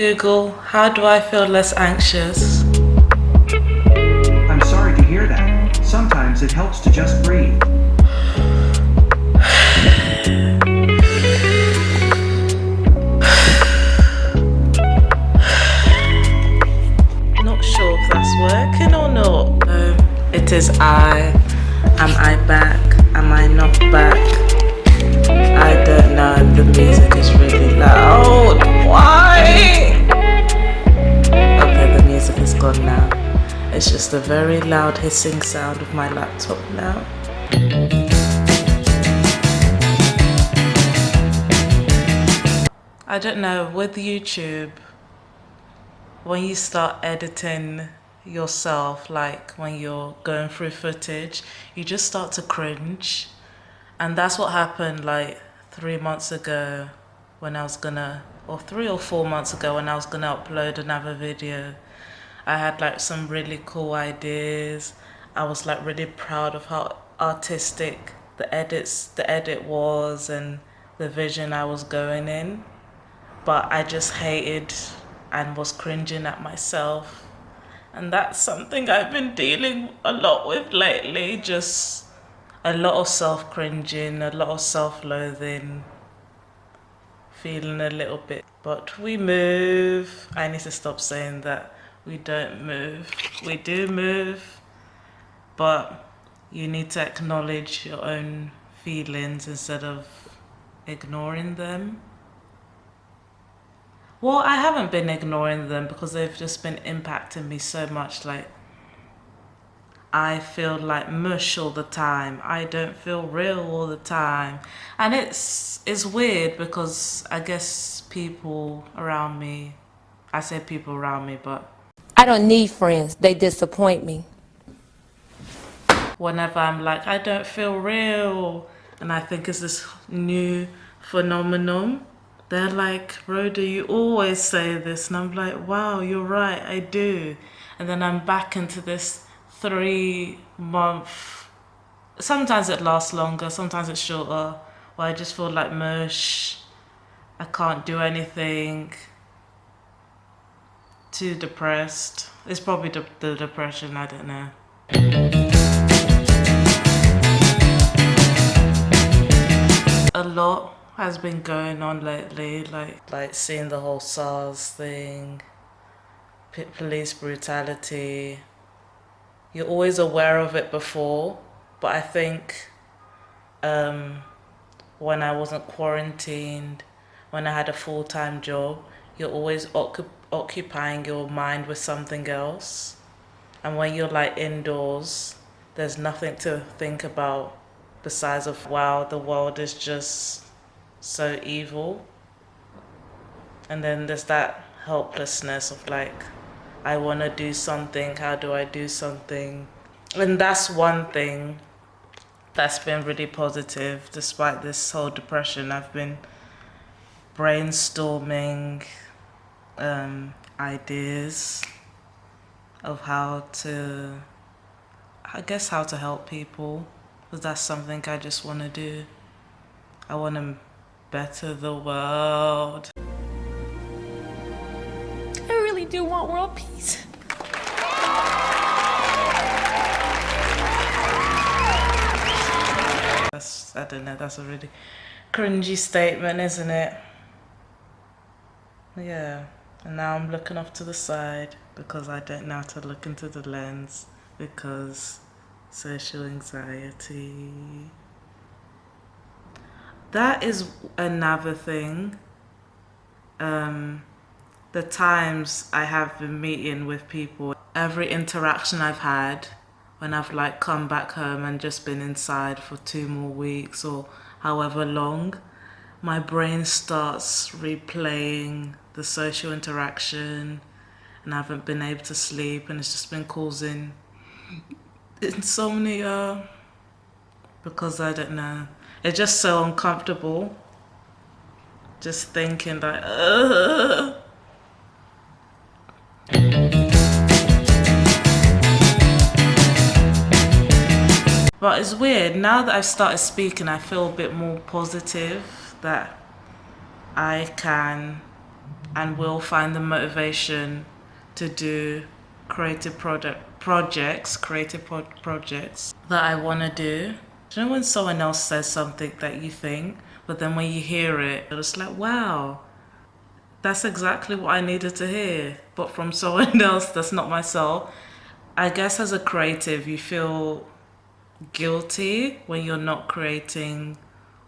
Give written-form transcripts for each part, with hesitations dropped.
Google, how do I feel less anxious? I'm sorry to hear that. Sometimes it helps to just breathe. Not sure if that's working or not. It is I. Am I back? Am I not back? I don't know. The music is really loud. Why? Okay, the music is gone now. It's just a very loud hissing sound of my laptop now. I don't know, with YouTube, when you start editing yourself, like when you're going through footage, you just start to cringe. And that's what happened like 3 months ago when I was gonna, or 3 or 4 months ago when I was gonna upload another video. I had like some really cool ideas. I was like really proud of how artistic the edit was and the vision I was going in. But I just hated and was cringing at myself. And that's something I've been dealing a lot with lately. Just a lot of self-cringing, a lot of self-loathing, feeling a little bit. But we move. I need to stop saying that. We don't move. We do move, but you need to acknowledge your own feelings instead of ignoring them. Well, I haven't been ignoring them because they've just been impacting me so much. Like, I feel like mush all the time. I don't feel real all the time. And it's weird because I guess people around me, I say people around me, but I don't need friends. They disappoint me. whenever I'm like, I don't feel real, and I think it's this new phenomenon, they're like, Rhoda, you always say this. And I'm like, wow, you're right, I do. And then I'm back into this 3-month, sometimes it lasts longer, sometimes it's shorter, where I just feel like mush. I can't do anything. Too depressed. It's probably the depression, I don't know. A lot has been going on lately, like seeing the whole SARS thing, police brutality. You're always aware of it before, but I think when I wasn't quarantined, when I had a full-time job, you're always occupying your mind with something else. And when you're like indoors, there's nothing to think about besides of, wow, the world is just so evil. And then there's that helplessness of like, I want to do something, how do I do something? And that's one thing that's been really positive. Despite this whole depression, I've been brainstorming ideas of how to help people, because that's something I just want to do. I want to better the world. I really do want world peace. I don't know, that's a really cringy statement, isn't it? Yeah, and now I'm looking off to the side because I don't know how to look into the lens because social anxiety. That is another thing. The times I have been meeting with people, every interaction I've had when I've like come back home and just been inside for 2 more weeks or however long, my brain starts replaying the social interaction and I haven't been able to sleep, and it's just been causing insomnia because I don't know. It's just so uncomfortable just thinking like, ugh. But it's weird, now that I've started speaking, I feel a bit more positive that I can and will find the motivation to do projects that I want to do. Do you know when someone else says something that you think, but then when you hear it, it's like, wow, that's exactly what I needed to hear, but from someone else that's not myself. I guess as a creative, you feel guilty when you're not creating,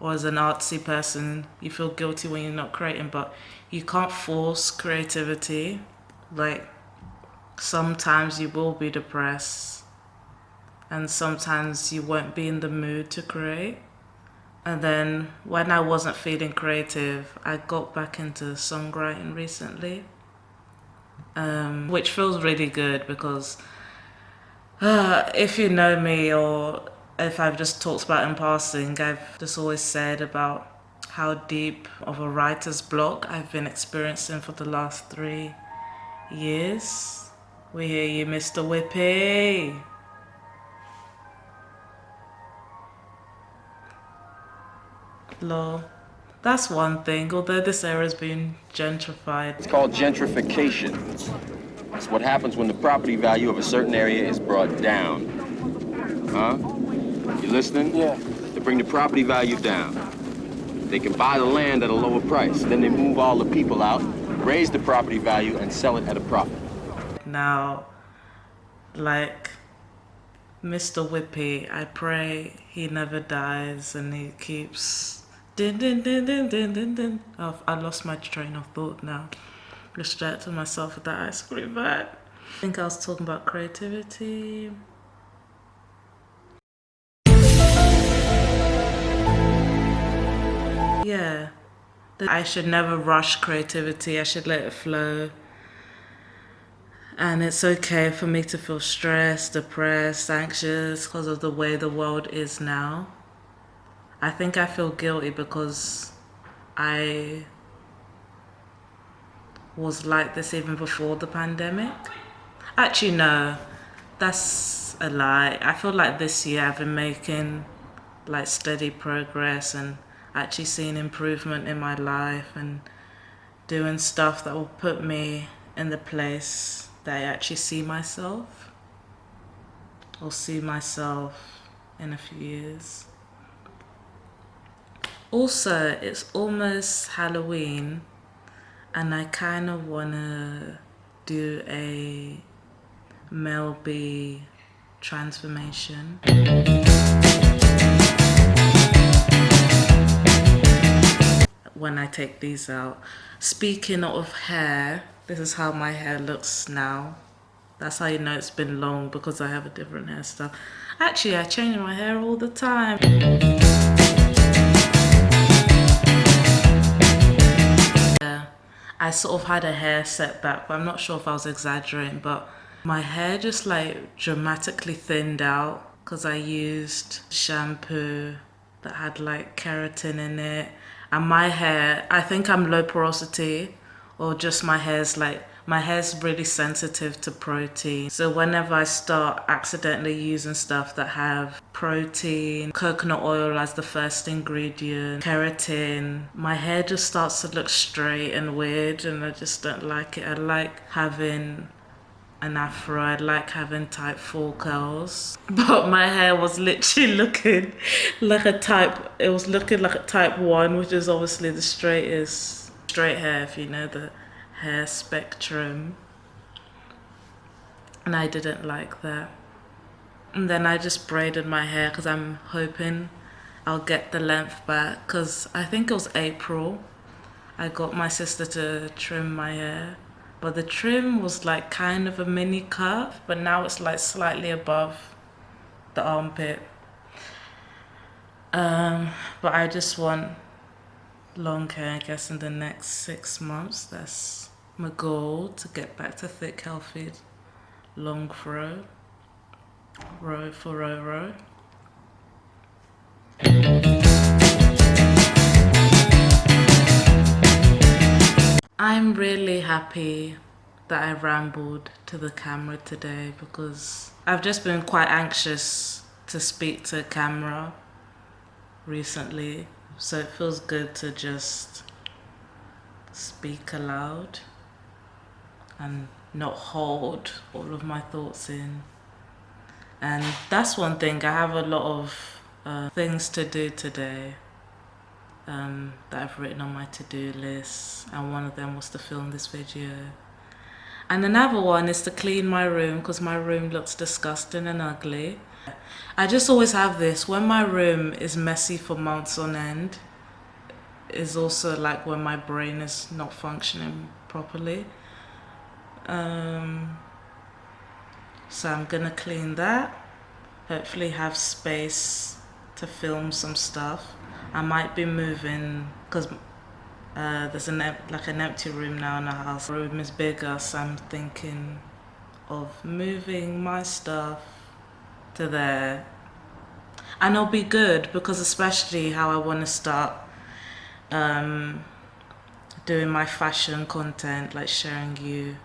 or as an artsy person, you feel guilty when you're not creating, but you can't force creativity. Like, sometimes you will be depressed, and sometimes you won't be in the mood to create. And then when I wasn't feeling creative, I got back into songwriting recently, which feels really good because if you know me, or if I've just talked about in passing, I've just always said about how deep of a writer's block I've been experiencing for the last 3 years. We hear you, Mr. Whippy. Lol. That's one thing, although this area's been gentrified. It's called gentrification. It's what happens when the property value of a certain area is brought down. Huh? You listening? Yeah. They bring the property value down. They can buy the land at a lower price. Then they move all the people out, raise the property value, and sell it at a profit. Now, like Mr. Whippy, I pray he never dies and he keeps din din din din din din din. Oh, I lost my train of thought now. Distracted myself with that ice cream van. I think I was talking about creativity. Yeah, I should never rush creativity. I should let it flow. And it's okay for me to feel stressed, depressed, anxious because of the way the world is now. I think I feel guilty because I was like this even before the pandemic. Actually, no, that's a lie. I feel like this year I've been making like steady progress and actually seeing improvement in my life and doing stuff that will put me in the place that I actually see myself, or see myself in a few years. Also, it's almost Halloween and I kind of want to do a Mel B transformation. When I take these out. Speaking of hair, this is how my hair looks now. That's how you know it's been long, because I have a different hairstyle. Actually, I change my hair all the time. Yeah, I sort of had a hair setback, but I'm not sure if I was exaggerating, but my hair just like dramatically thinned out because I used shampoo that had like keratin in it. And my hair, I think I'm low porosity, or just my hair's really sensitive to protein. So whenever I start accidentally using stuff that have protein, coconut oil as the first ingredient, keratin, my hair just starts to look straight and weird, and I just don't like it. I like having an afro, I like having type 4 curls, but my hair was literally looking like a type 1, which is obviously the straightest straight hair, if you know the hair spectrum, and I didn't like that. And then I just braided my hair because I'm hoping I'll get the length back, because I think it was April I got my sister to trim my hair. But the trim was like kind of a mini curve, but now it's like slightly above the armpit. But I just want long hair, I guess, in the next 6 months. That's my goal, to get back to thick, healthy, long fro. Row for row. I'm really happy that I rambled to the camera today, because I've just been quite anxious to speak to a camera recently, so it feels good to just speak aloud and not hold all of my thoughts in. And that's one thing. I have a lot of things to do today that I've written on my to-do list, and one of them was to film this video. And another one is to clean my room, because my room looks disgusting and ugly. I just always have this, when my room is messy for months on end, is also like when my brain is not functioning properly. So I'm gonna clean that, hopefully have space to film some stuff. I might be moving, because there's an empty room now in the house. The room is bigger, so I'm thinking of moving my stuff to there. And it'll be good, because especially how I want to start doing my fashion content, like sharing you.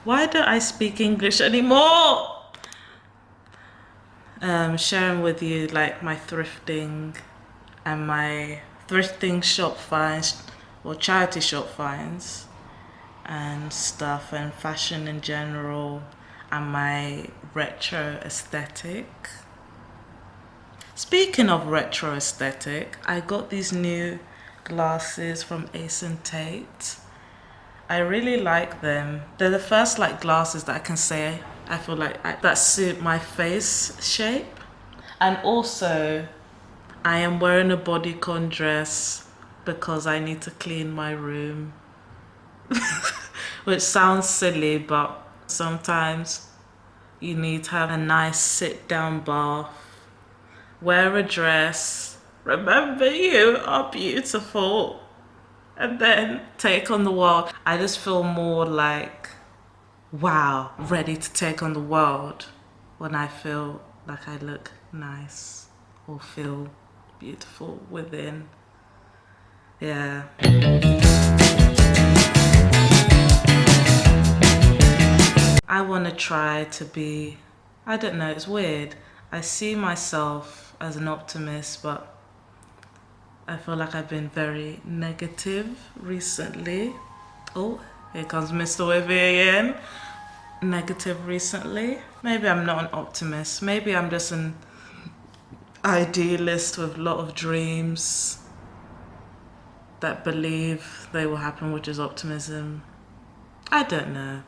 Why don't I speak English anymore? Sharing with you like my thrifting and my thrifting shop finds, or charity shop finds and stuff, and fashion in general, and my retro aesthetic. Speaking of retro aesthetic, I got these new glasses from Ace and Tate. I really like them. They're the first like glasses that I can say I feel like that suit my face shape. And also, I am wearing a bodycon dress because I need to clean my room. Which sounds silly, but sometimes you need to have a nice sit down bath, wear a dress, remember you are beautiful, and then take on the world. I just feel more like, wow, ready to take on the world when I feel like I look nice or feel beautiful within. Yeah. I want to try to be, I don't know, it's weird. I see myself as an optimist, but I feel like I've been very negative recently. Oh, here comes Mr. Wavy again. Negative recently. Maybe I'm not an optimist. Maybe I'm just an idealist with a lot of dreams that believe they will happen, which is optimism. I don't know.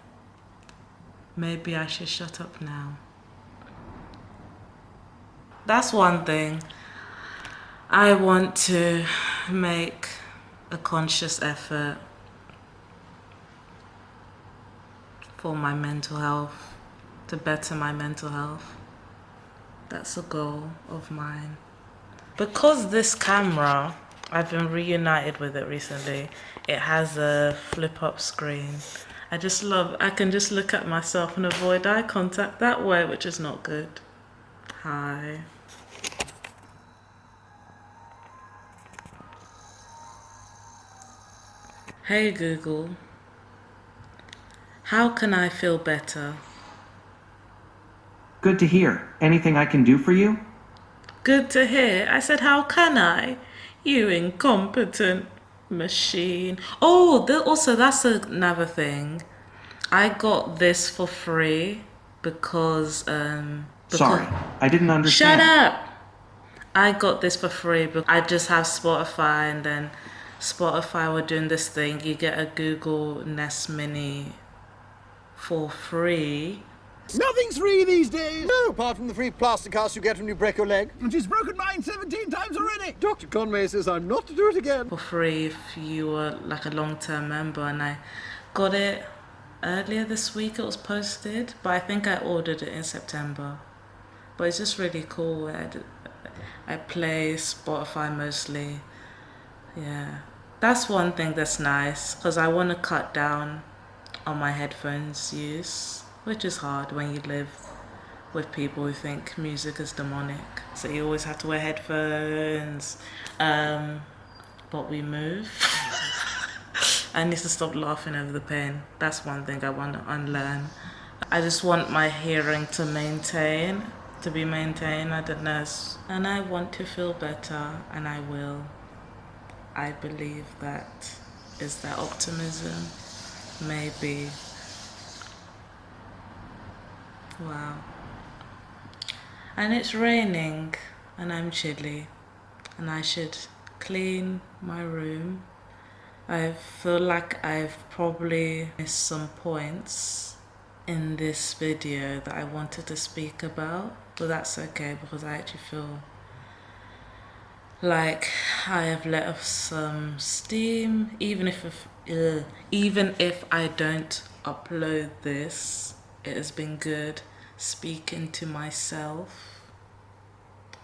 Maybe I should shut up now. That's one thing. I want to make a conscious effort for my mental health, to better my mental health. That's a goal of mine. Because this camera, I've been reunited with it recently, it has a flip-up screen. I can just look at myself and avoid eye contact that way, which is not good. Hi. Hey Google, how can I feel better? Good to hear. Anything I can do for you? Good to hear. I said, how can I? You incompetent machine. Oh, also that's another thing. I got this for free because Sorry, I didn't understand. Shut up! I got this for free because I just have Spotify, and then Spotify were doing this thing. You get a Google Nest Mini for free. Nothing's free these days! No, apart from the free plaster cast you get when you break your leg. And she's broken mine 17 times already! Dr. Conway says I'm not to do it again. For free if you were like a long-term member, and I got it earlier this week. It was posted, but I think I ordered it in September. But it's just really cool. I play Spotify mostly. Yeah, that's one thing that's nice, because I want to cut down on my headphones use, which is hard when you live with people who think music is demonic. So you always have to wear headphones. But we move. I need to stop laughing over the pain. That's one thing I want to unlearn. I just want my hearing to be maintained. I don't know. And I want to feel better, and I will. I believe that is that optimism. Maybe. Wow. And it's raining and I'm chilly and I should clean my room. I feel like I've probably missed some points in this video that I wanted to speak about, but that's okay because I actually feel like I have let off some steam. Even if I don't upload this, it has been good speaking to myself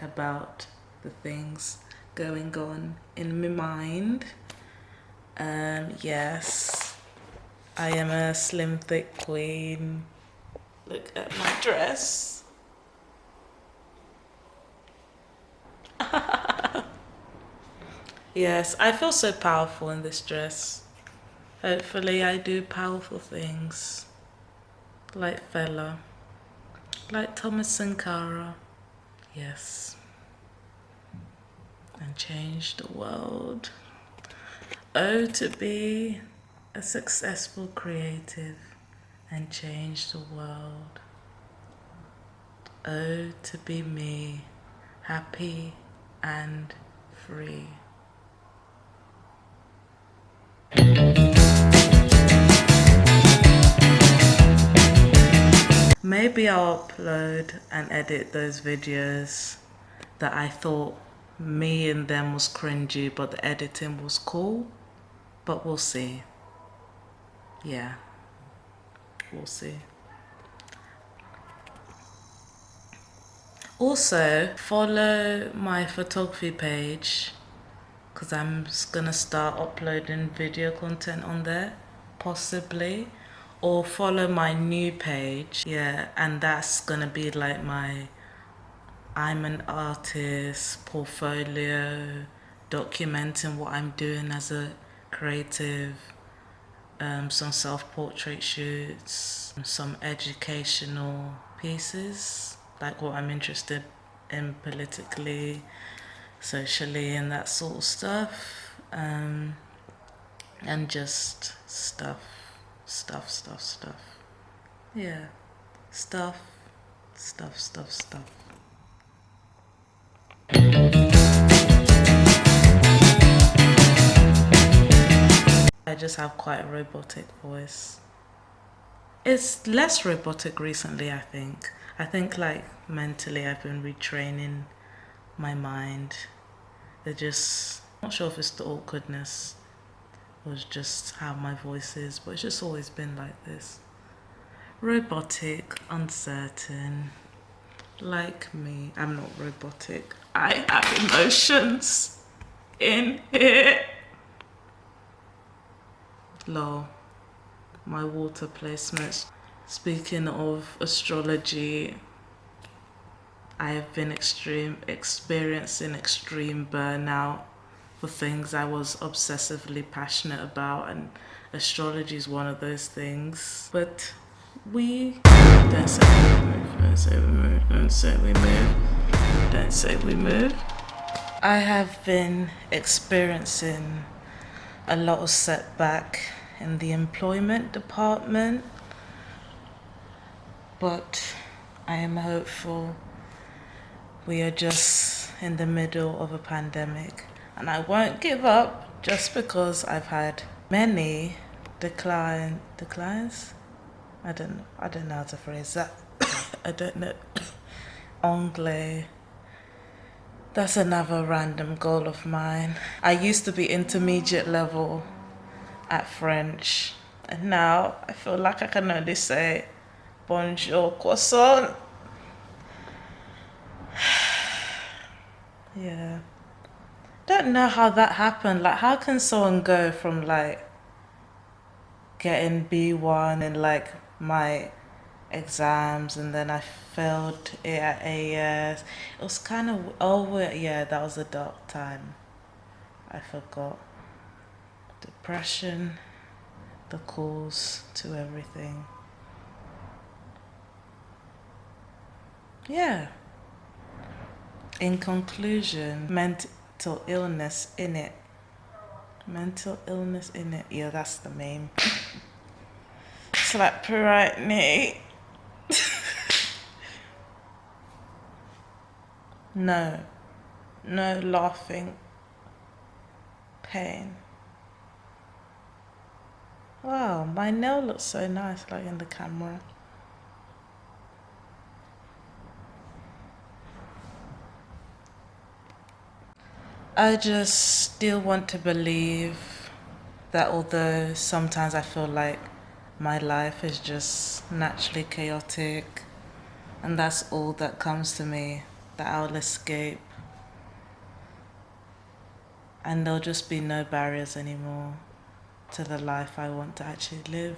about the things going on in my mind. Yes, I am a slim thick queen. Look at my dress. Yes, I feel so powerful in this dress. Hopefully I do powerful things. Like Fella. Like Thomas Sankara. Yes. And change the world. Oh, to be a successful creative and change the world. Oh, to be me, happy and free. Maybe I'll upload and edit those videos that I thought me and them was cringy, but the editing was cool. But we'll see. Yeah, we'll see. Also, follow my photography page because I'm just gonna start uploading video content on there, possibly. Or follow my new page, yeah, and that's gonna be like my I'm an artist portfolio, documenting what I'm doing as a creative, some self-portrait shoots, some educational pieces, like what I'm interested in politically, socially, and that sort of stuff, and just stuff. Yeah, stuff. I just have quite a robotic voice. It's less robotic recently, I think. I think like mentally I've been retraining my mind. It just, I'm not sure if it's the awkwardness or it's just how my voice is, but it's just always been like this. Robotic, uncertain, like me. I'm not robotic. I have emotions in here. Lol. My water placements. Speaking of astrology, I have been experiencing extreme burnout for things I was obsessively passionate about, and astrology is one of those things. But don't say we move, don't say we move, don't say we move, don't say we move. I have been experiencing a lot of setback in the employment department, but I am hopeful. We are just in the middle of a pandemic, and I won't give up just because I've had many declines. I don't know how to phrase that. I don't know. Anglais. That's another random goal of mine. I used to be intermediate level at French, and now I feel like I can only say bonjour, croissant. Yeah. Don't know how that happened. Like, how can someone go from like getting B1 in like my exams, and then I failed it at AS. It was kind of, oh yeah, that was a dark time. I forgot. Depression, the cause to everything. Yeah. In conclusion, mental illness in it. mental illness in it. Yeah, that's the meme. Slap her right knee. No laughing. Pain. Wow, my nail looks so nice, like in the camera. I just still want to believe that although sometimes I feel like my life is just naturally chaotic and that's all that comes to me, that I'll escape and there'll just be no barriers anymore to the life I want to actually live.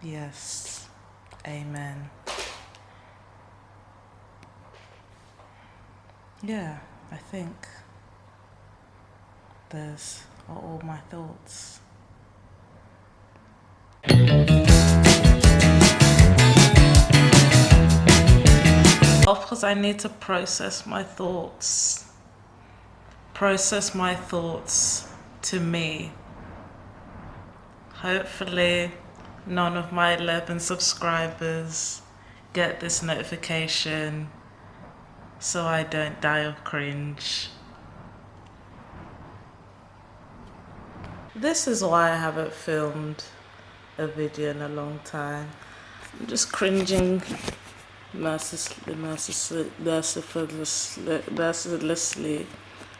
Yes, amen. Yeah, I think those are all my thoughts. Of course, I need to process my thoughts. Process my thoughts to me. Hopefully, none of my 11 subscribers get this notification so I don't die of cringe. This is why I haven't filmed a video in a long time. I'm just cringing mercilessly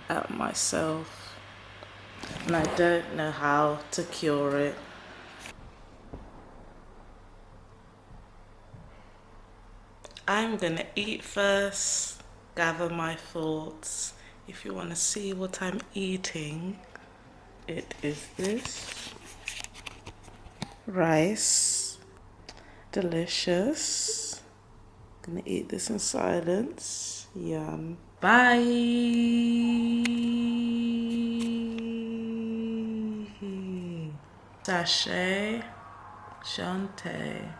at myself, and I don't know how to cure it. I'm gonna eat first, gather my thoughts. If you want to see what I'm eating, it is this rice, delicious. Gonna eat this in silence. Yum. Bye. Sachet Shante.